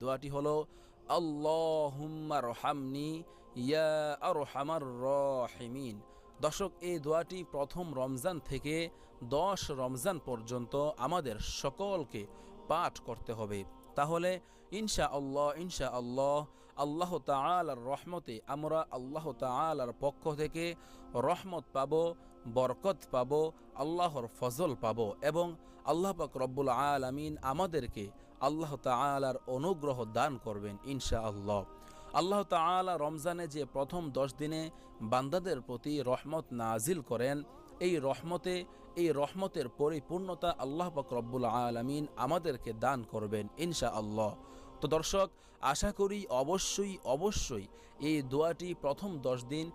দোয়াটি হলো আল্লাহুম্মা রহামনি ইয়া আরহামার রাহিমিন। দর্শক, এই দোয়াটি প্রথম রমজান থেকে 10 রমজান পর্যন্ত আমাদের সকলকে পাঠ করতে হবে। তাহলে ইনশাআল্লাহ আল্লাহ তাআলার রহমতে আমরা আল্লাহ তাআলার পক্ষ থেকে রহমত পাব, বরকত পাব, আল্লাহর ফজল পাব এবং আল্লাহ পাক রব্বুল আলামিন আমাদেরকে আল্লাহ তাআলার অনুগ্রহ দান করবেন ইনশাআল্লাহ। আল্লাহ তাআলা রমজানে যে প্রথম 10 দিনে বান্দাদের প্রতি রহমত নাজিল করেন, এই রহমতের পরিপূর্ণতা আল্লাহ পাক রব্বুল আলামিন আমাদেরকে দান করবেন ইনশাআল্লাহ। তো দর্শক, আশা করি অবশ্যই এই দোয়াটি প্রথম 10 দিন